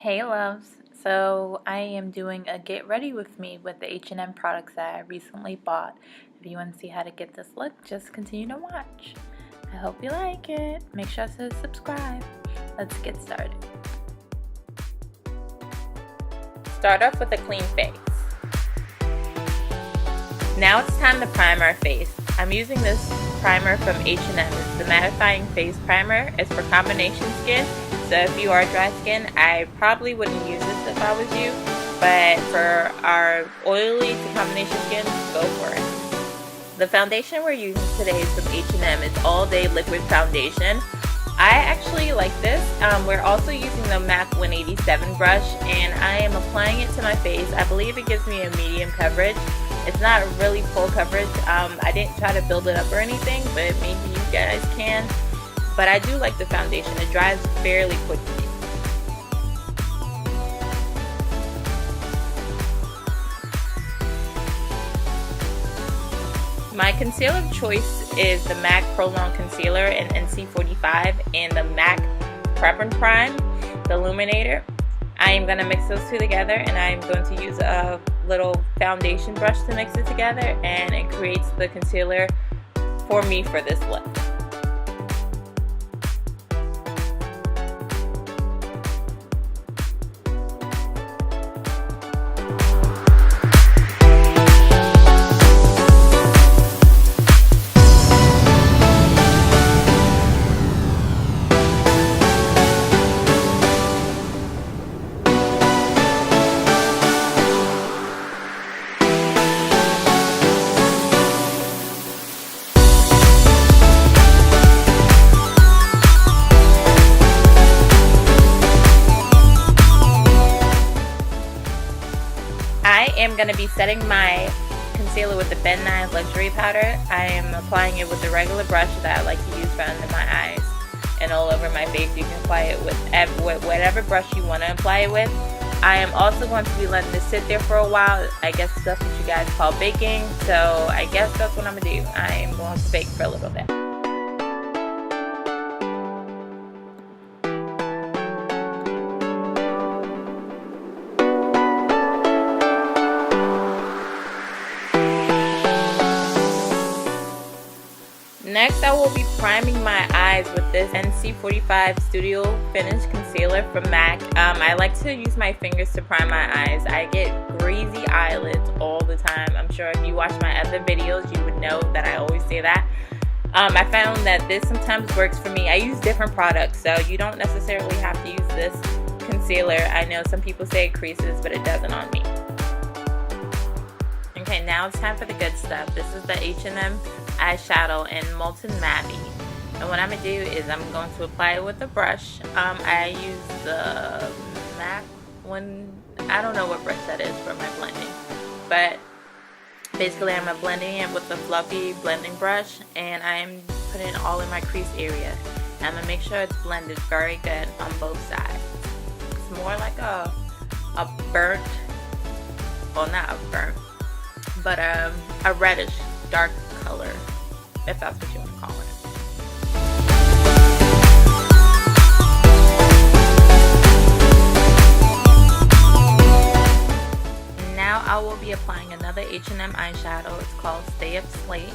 Hey loves, so I am doing a get ready with me with the H&M products that I recently bought. If you want to see how to get this look, just continue to watch. I hope you like it. Make sure to subscribe. Let's get started. Start off with a clean face. Now it's time to prime our face. I'm using this primer from H&M. It's the mattifying face primer. It's for combination skin. So if you are dry skin, I probably wouldn't use this if I was you, but for our oily to combination skin, go for it. The foundation we're using today is from H&M. It's all day liquid foundation. I actually like this. We're also using the MAC 187 brush, and I am applying it to my face. I believe it gives me a medium coverage. It's not really full coverage. I didn't try to build it up or anything, but maybe you guys can. But I do like the foundation. It dries fairly quickly. My concealer of choice is the MAC Prolong Concealer in NC45 and the MAC Prep and Prime, the Illuminator. I am going to mix those two together, and I am going to use a little foundation brush to mix it together, and it creates the concealer for me for this look. I am going to be setting my concealer with the Ben Nye Luxury Powder. I am applying it with the regular brush that I like to use for under my eyes and all over my face. You can apply it with whatever brush you want to apply it with. I am also going to be letting this sit there for a while. I guess that's what you guys call baking, so I guess that's what I'm going to do. I am going to bake for a little bit. Next, I will be priming my eyes with this NC45 Studio Finish Concealer from MAC. I like to use my fingers to prime my eyes. I get greasy eyelids all the time. I'm sure if you watch my other videos, you would know that I always say that. I found that this sometimes works for me. I use different products, so you don't necessarily have to use this concealer. I know some people say it creases, but it doesn't on me. Okay, now it's time for the good stuff. This is the H&M eyeshadow in Molten Matte. And what I'm going to do is I'm going to apply it with a brush. I use the MAC one. I don't know what brush that is for my blending. But basically I'm blending it with the fluffy blending brush, and I'm putting it all in my crease area. And I'm going to make sure it's blended very good on both sides. It's more like a burnt, well, not a burnt, but a reddish dark color, if that's what you want to call it. Now I will be applying another H&M eyeshadow. It's called Stay Up Slate.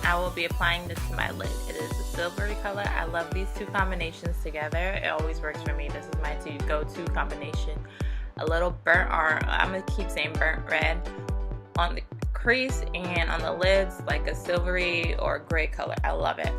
I will be applying this to my lid. It is a silvery color. I love these two combinations together. It always works for me. This is my go-to combination. A little burnt, or I'm going to keep saying burnt red on the crease, and on the lids like a silvery or gray color. I love it.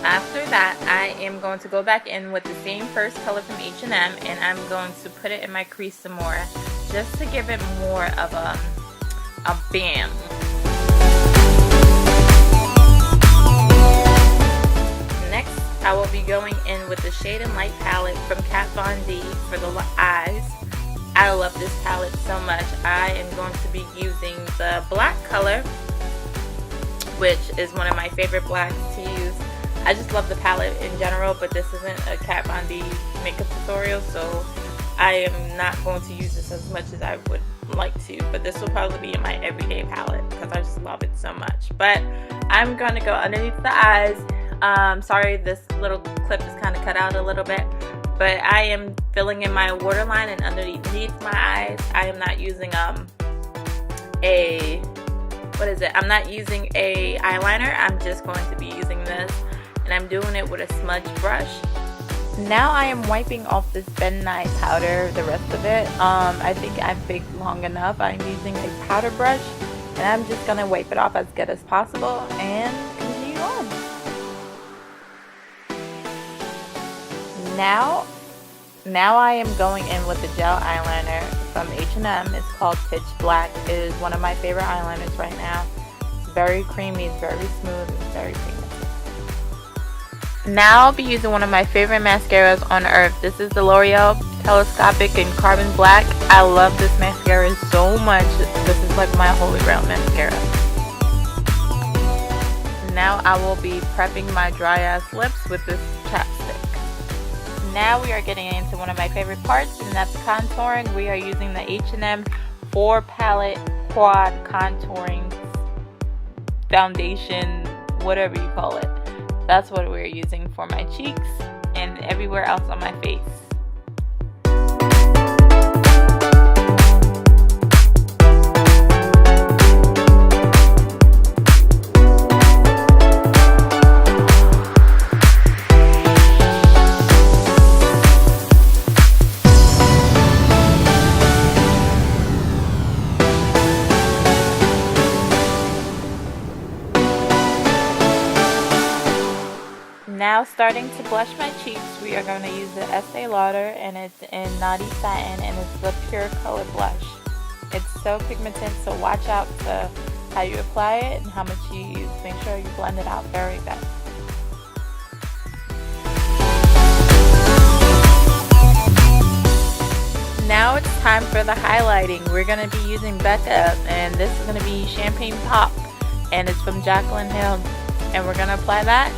After that, I am going to go back in with the same first color from H&M, and I'm going to put it in my crease some more, just to give it more of a bam. Next, I will be going in with the Shade and Light palette from Kat Von D for the eyes. I love this palette so much. I am going to be using the black color which is one of my favorite blacks to use. I just love the palette in general, but this isn't a Kat Von D makeup tutorial, so I am not going to use this as much as I would like to, but this will probably be in my everyday palette because I just love it so much. But I'm going to go underneath the eyes. Sorry, this little clip is kind of cut out a little bit, but I am filling in my waterline and underneath my eyes. I am not using I'm not using a eyeliner. I'm just going to be using this, and I'm doing it with a smudge brush. Now I am wiping off this Ben Nye powder, the rest of it. I think I've baked long enough. I'm using a powder brush, and I'm just gonna wipe it off as good as possible and continue on. Now I am going in with the gel eyeliner from H&M. It's called Pitch Black. It is one of my favorite eyeliners right now. It's very creamy, it's very smooth, it's very creamy. Now I'll be using one of my favorite mascaras on earth. This is the L'Oreal Telescopic in Carbon Black. I love this mascara so much. This is like my holy grail mascara. Now I will be prepping my dry ass lips with this chapstick. Now we are getting into one of my favorite parts, and that's contouring. We are using the H&M 4 palette quad contouring foundation, whatever you call it. That's what we're using for my cheeks and everywhere else on my face. Now starting to blush my cheeks, we are going to use the Estee Lauder, and it's in Naughty Satin, and it's the Pure Color Blush. It's so pigmented, so watch out to how you apply it and how much you use. Make sure you blend it out very good. Now it's time for the highlighting. We're going to be using Becca, and this is going to be Champagne Pop, and it's from Jaclyn Hill, and we're going to apply that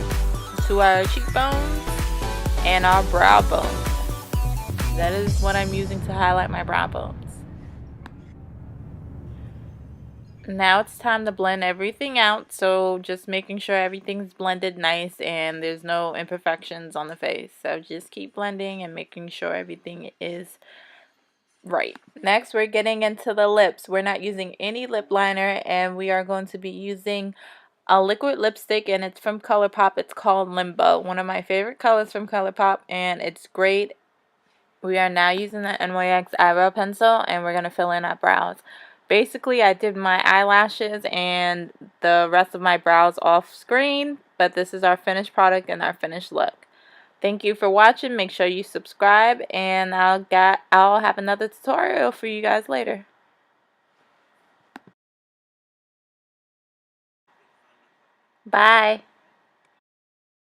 to our cheekbones and our brow bones. That is what I'm using to highlight my brow bones. Now it's time to blend everything out, so just making sure everything's blended nice and there's no imperfections on the face. So just keep blending and making sure everything is right. Next, we're getting into the lips. We're not using any lip liner, and we are going to be using a liquid lipstick, and it's from ColourPop. It's called Limbo, one of my favorite colors from ColourPop, and it's great. We are now using the NYX eyebrow pencil, and we're going to fill in our brows. Basically, I did my eyelashes and the rest of my brows off screen, but this is our finished product and our finished look. Thank you for watching. Make sure you subscribe, and I'll have another tutorial for you guys later. Bye.